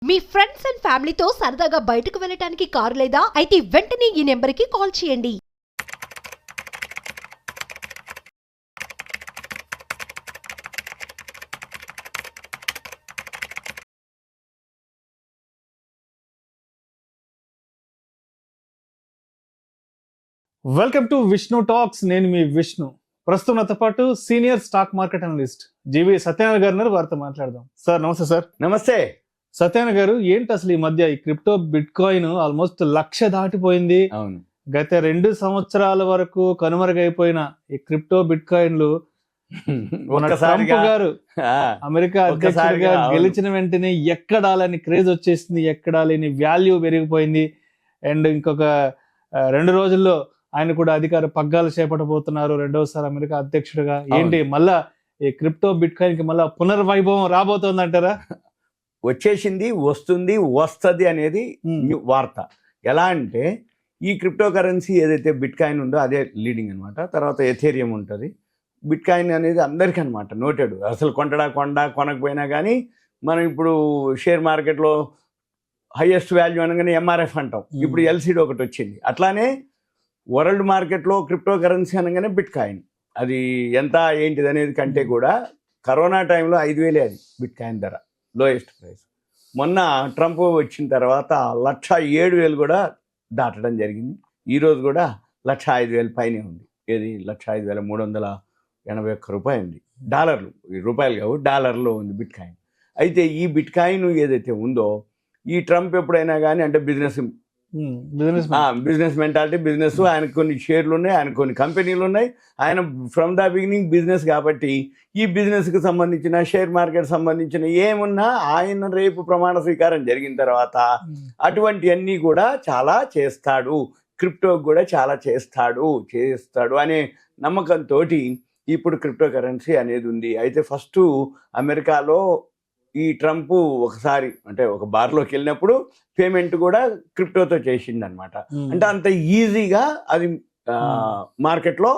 Me friends and ఫ్యామిలీతో సరదాగా బయటకు వెళ్ళటానికి కారు లేదా అయితే వెంటనే ఈ నెంబర్కి కాల్ చేయండి. Welcome to Vishnu talks. నేను మీ విష్ణు. ప్రస్తుతం నాతో పాటు సీనియర్ స్టాక్ మార్కెట్ అనలిస్ట్ జీవి సత్యనారాయణ గారు ఉన్నారు. వారితో మాట్లాడదాం. సార్ నమస్తే. సార్ నమస్తే. సత్యనారాయణ గారు, ఏంటి అసలు ఈ మధ్య ఈ క్రిప్టో బిట్ కాయిన్ ఆల్మోస్ట్ 1,00,000 దాటిపోయింది. అవును, గత 2 సంవత్సరాల వరకు కనుమరుగైపోయిన ఈ క్రిప్టో బిట్ కాయిన్లు ట్రంప్ గారు అమెరికా అధ్యక్షుడిగా గెలిచిన వెంటనే ఎక్కడాలని క్రేజ్ వచ్చేసింది, ఎక్కడాలని వాల్యూ పెరిగిపోయింది. అండ్ ఇంకొక 2 రోజుల్లో ఆయన కూడా అధికార పగ్గాలు చేపట్టబోతున్నారు, 2వసారి అమెరికా అధ్యక్షుడిగా. ఏంటి మళ్ళా ఈ క్రిప్టో బిట్ కాయిన్ కి మళ్ళా పునర్వైభవం రాబోతోంది అంటారా? వచ్చేసింది, వస్తుంది, వస్తుంది అనేది వార్త. ఎలా అంటే ఈ క్రిప్టో కరెన్సీ ఏదైతే బిట్ కాయిన్ ఉందో అదే లీడింగ్ అనమాట. తర్వాత ఎథేరియం ఉంటుంది. బిట్ కాయిన్ అనేది అందరికీ అనమాట నోటెడ్. అసలు కొనకపోయినా కానీ మనం ఇప్పుడు షేర్ మార్కెట్లో హైయెస్ట్ వాల్యూ అనగానే ఎంఆర్ఎఫ్ అంటాం. ఇప్పుడు ఎల్సిడి ఒకటి వచ్చింది. అట్లానే వరల్డ్ మార్కెట్లో క్రిప్టో కరెన్సీ అనగానే బిట్ కాయిన్. అది ఎంత ఏంటిది అనేది కంటే కూడా కరోనా టైంలో 5,000 అది బిట్ కాయిన్ ధర, లోయెస్ట్ ప్రైస్. మొన్న ట్రంప్ వచ్చిన తర్వాత 1,07,000 కూడా దాటడం జరిగింది. ఈరోజు కూడా 1,05,000 పైనే ఉంది. ఏది 1,05,381 రూపాయి ఉంది. డాలర్లు, రూపాయలు కావు, డాలర్లో ఉంది బిట్ కాయిన్. అయితే ఈ బిట్ కాయిన్ ఏదైతే ఉందో ఈ ట్రంప్ ఎప్పుడైనా కానీ అంటే బిజినెస్ మెంటాలిటీ, బిజినెస్, ఆయనకు కొన్ని షేర్లు ఉన్నాయి, ఆయన కొన్ని కంపెనీలు ఉన్నాయి. ఆయన ఫ్రమ్ ద బిగినింగ్ బిజినెస్ కాబట్టి ఈ బిజినెస్కి సంబంధించిన షేర్ మార్కెట్ సంబంధించిన ఏమున్నా ఆయన రేపు ప్రమాణ స్వీకారం జరిగిన తర్వాత అటువంటివన్నీ కూడా చాలా చేస్తాడు, క్రిప్టోకి కూడా చాలా చేస్తాడు అనే నమ్మకంతో ఇప్పుడు క్రిప్టో కరెన్సీ అనేది ఉంది. అయితే ఫస్ట్ అమెరికాలో ఈ ట్రంప్ ఒకసారి అంటే ఒక బార్లోకి వెళ్ళినప్పుడు పేమెంట్ కూడా క్రిప్టోతో చేసింది అనమాట. అంటే అంత ఈజీగా అది మార్కెట్లో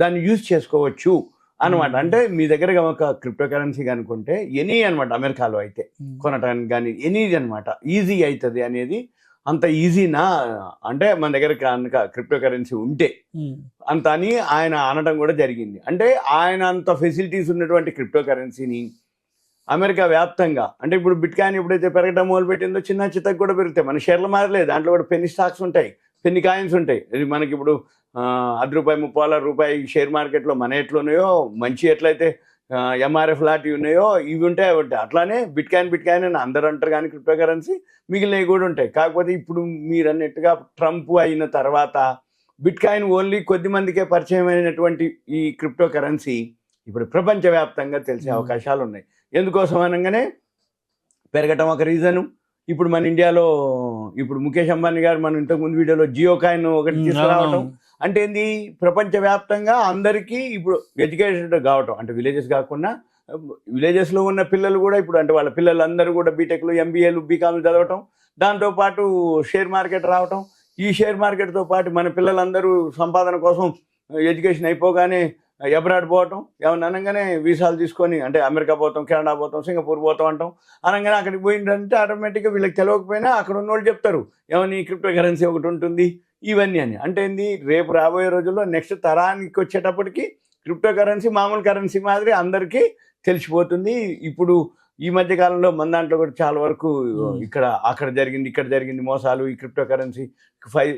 దాన్ని యూజ్ చేసుకోవచ్చు అనమాట. అంటే మీ దగ్గర ఒక క్రిప్టో కరెన్సీ కనుకుంటే ఎనీ అనమాట, అమెరికాలో అయితే కొనటానికి కానీ ఎనీ అనమాట ఈజీ అవుతుంది అనేది. అంత ఈజీనా అంటే మన దగ్గర కనుక క్రిప్టో కరెన్సీ ఉంటే అంత అని ఆయన అనడం కూడా జరిగింది. అంటే ఆయన అంత ఫెసిలిటీస్ ఉన్నటువంటి క్రిప్టో కరెన్సీని అమెరికా వ్యాప్తంగా అంటే ఇప్పుడు బిట్ కాయిన్ ఎప్పుడైతే పెరగడం మొదలుపెట్టిందో చిన్న చిత్తకు కూడా పెరుగుతాయి. మన షేర్లు మారలేదు, దాంట్లో కూడా పెన్నీ స్టాక్స్ ఉంటాయి, పెన్నీ కాయిన్స్ ఉంటాయి. ఇది మనకి ఇప్పుడు ₹10, ₹30 షేర్ మార్కెట్లో మన ఎట్లున్నాయో, మంచి ఎట్లయితే ఎంఆర్ఎఫ్ లాంటివి ఉన్నాయో ఇవి ఉంటాయి, అవి ఉంటాయి. అట్లానే బిట్ కాయిన్ అని అందరూ అంటారు కానీ క్రిప్టో కరెన్సీ మిగిలినవి కూడా ఉంటాయి. కాకపోతే ఇప్పుడు మీరు అన్నట్టుగా ట్రంప్ అయిన తర్వాత బిట్ కాయిన్ ఓన్లీ కొద్ది మందికే పరిచయం అయినటువంటి ఈ క్రిప్టో కరెన్సీ ఇప్పుడు ప్రపంచవ్యాప్తంగా తెలిసే అవకాశాలు ఉన్నాయి. ఎందుకోసం అనగానే పెరగటం ఒక రీజను. ఇప్పుడు మన ఇండియాలో ఇప్పుడు ముఖేష్ అంబానీ గారు మనం ఇంతకుముందు వీడియోలో జియో కాయిన్ ఒకటి తీసుకురావటం అంటే ఏంది, ప్రపంచవ్యాప్తంగా అందరికీ ఇప్పుడు ఎడ్యుకేటెడ్ కావటం. అంటే విలేజెస్ కాకుండా విలేజెస్లో ఉన్న పిల్లలు కూడా ఇప్పుడు అంటే వాళ్ళ పిల్లలందరూ కూడా బీటెక్లు, ఎంబీఏలు, బీకామ్లు చదవటం, దాంతోపాటు షేర్ మార్కెట్ రావటం. ఈ షేర్ మార్కెట్తో పాటు మన పిల్లలందరూ సంపాదన కోసం ఎడ్యుకేషన్ అయిపోగానే అబ్రాడ్ పోవటం, ఏమన్నా అనగానే వీసాలు తీసుకొని అంటే అమెరికా పోతాం, కెనడా పోతాం, సింగపూర్ పోతాం అంటాం. అనగానే అక్కడికి పోయిందంటే ఆటోమేటిక్గా వీళ్ళకి తెలియకపోయినా అక్కడ ఉన్న వాళ్ళు చెప్తారు ఏమని క్రిప్టో కరెన్సీ ఒకటి ఉంటుంది ఇవన్నీ అని. అంటే ఏంది, రేపు రాబోయే రోజుల్లో నెక్స్ట్ తరానికి వచ్చేటప్పటికి క్రిప్టో కరెన్సీ మామూలు కరెన్సీ మాదిరి అందరికీ తెలిసిపోతుంది. ఇప్పుడు ఈ మధ్య కాలంలో మన దాంట్లో కూడా చాలా వరకు ఇక్కడ జరిగింది మోసాలు. ఈ క్రిప్టో కరెన్సీ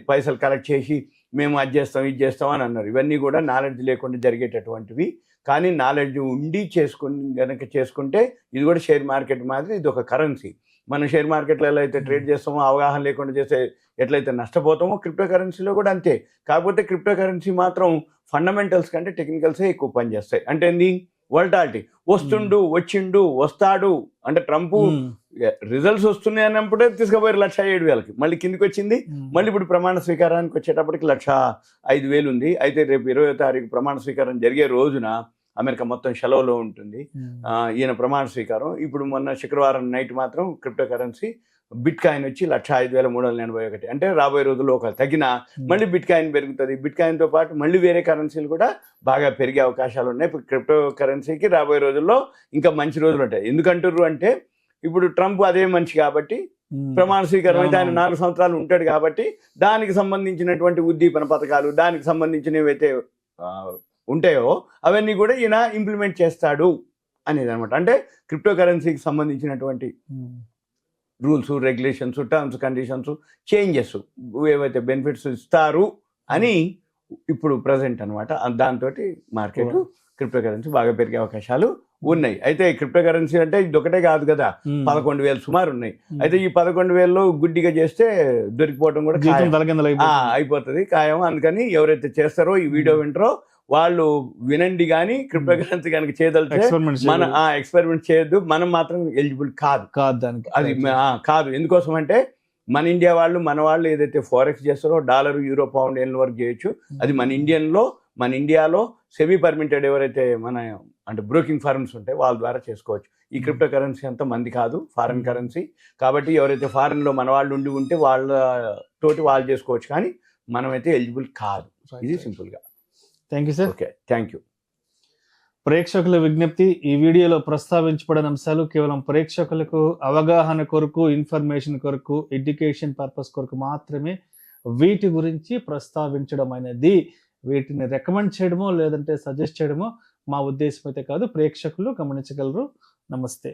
పైసలు కలెక్ట్ చేసి మేము అది చేస్తాం ఇది చేస్తాం అని అన్నారు. ఇవన్నీ కూడా నాలెడ్జ్ లేకుండా జరిగేటటువంటివి. కానీ నాలెడ్జ్ ఉండి చేసుకుంటే ఇది కూడా షేర్ మార్కెట్ మాదిరి ఇది ఒక కరెన్సీ. మనం షేర్ మార్కెట్లో ఎలా అయితే ట్రేడ్ చేస్తామో, అవగాహన లేకుండా చేస్తే ఎట్లయితే నష్టపోతామో క్రిప్టో కరెన్సీలో కూడా అంతే. కాకపోతే క్రిప్టో కరెన్సీ మాత్రం ఫండమెంటల్స్ కంటే టెక్నికల్సే ఎక్కువ పనిచేస్తాయి. అంటే ఏంది, వోల్టాలిటీ, వచ్చిండు వస్తాడు అంటే ట్రంప్ రిజల్ట్స్ వస్తున్నాయి అన్నప్పుడే తీసుకుపోయారు 1,07,000కి, మళ్ళీ కిందికి వచ్చింది. మళ్ళీ ఇప్పుడు ప్రమాణ స్వీకారానికి వచ్చేటప్పటికి 1,05,000 ఉంది. అయితే రేపు 20వ తారీఖు ప్రమాణ స్వీకారం జరిగే రోజున అమెరికా మొత్తం సెలవులో ఉంటుంది ఈయన ప్రమాణ స్వీకారం. ఇప్పుడు మొన్న శుక్రవారం నైట్ మాత్రం క్రిప్టో కరెన్సీ బిట్ కాయిన్ వచ్చి 1,05,381. అంటే రాబోయే రోజుల్లో ఒక తగిన మళ్ళీ బిట్ కాయిన్ పెరుగుతుంది. బిట్ కాయిన్తో పాటు మళ్ళీ వేరే కరెన్సీలు కూడా బాగా పెరిగే అవకాశాలు ఉన్నాయి. ఇప్పుడు క్రిప్టో కరెన్సీకి రాబోయే రోజుల్లో ఇంకా మంచి రోజులు ఉంటాయి. ఎందుకంటారు అంటే ఇప్పుడు ట్రంప్ అదే మనిషి కాబట్టి ప్రమాణ స్వీకారం అయితే ఆయన 4 సంవత్సరాలు ఉంటాడు కాబట్టి దానికి సంబంధించినటువంటి ఉద్దీపన పథకాలు, దానికి సంబంధించినవి అయితే ఉంటాయో అవన్నీ కూడా ఈయన ఇంప్లిమెంట్ చేస్తాడు అనేది అనమాట. అంటే క్రిప్టో కరెన్సీకి సంబంధించినటువంటి rules, regulations, terms, conditions, changes ఏవైతే బెనిఫిట్స్ ఇస్తారు అని ఇప్పుడు ప్రజెంట్ అనమాట. దాంతో మార్కెట్ క్రిప్టో కరెన్సీ బాగా పెరిగే అవకాశాలు ఉన్నాయి. అయితే క్రిప్టో కరెన్సీ అంటే ఇది ఒకటే కాదు కదా, 11,000 సుమారు ఉన్నాయి. అయితే ఈ 11,000లో గుడ్డిగా చేస్తే దొరికిపోవడం కూడా అయిపోతుంది ఖాయం. అందుకని ఎవరైతే చేస్తారో ఈ వీడియో వింటారో వాళ్ళు వినండి, కానీ క్రిప్టో కరెన్సీ కనుక చేయదలితే మన ఎక్స్పెరిమెంట్ చేయొద్దు. మనం మాత్రం ఎలిజిబుల్ కాదు దానికి, అది కాదు. ఎందుకోసం అంటే మన ఇండియా వాళ్ళు, మన వాళ్ళు ఏదైతే ఫారెక్స్ చేస్తారో డాలర్, యూరో, పౌండ్, ఎన్ వరకు చేయొచ్చు. అది మన ఇండియాలో సెమీ పర్మిటెడ్ ఎవరైతే అంటే బ్రోకింగ్ ఫర్మ్స్ ఉంటాయి వాళ్ళ ద్వారా చేసుకోవచ్చు. ఈ క్రిప్టో కరెన్సీ అంతా మంది కాదు, ఫారెన్ కరెన్సీ. కాబట్టి ఎవరైతే ఫారెన్లో మన వాళ్ళు ఉంటే వాళ్ళ తోటి వాళ్ళు చేసుకోవచ్చు, కానీ మనమైతే ఎలిజిబుల్ కాదు. ఇది సింపుల్గా. Thank you sir. Okay, thank you. ప్రేక్షకుల విజ్ఞప్తి, ఈ వీడియోలో ప్రస్తావించబడిన అంశాలు కేవలం ప్రేక్షకులకు అవగాహన కొరకు, ఇన్ఫర్మేషన్ కొరకు, ఎడ్యుకేషన్ పర్పస్ కొరకు మాత్రమే వీటి గురించి ప్రస్తావించడం అనేది. వీటిని రికమెండ్ చేయడమో లేదంటే సజెస్ట్ చేయడమో మా ఉద్దేశం అయితే కాదు. ప్రేక్షకులు గమనించగలరు. నమస్తే.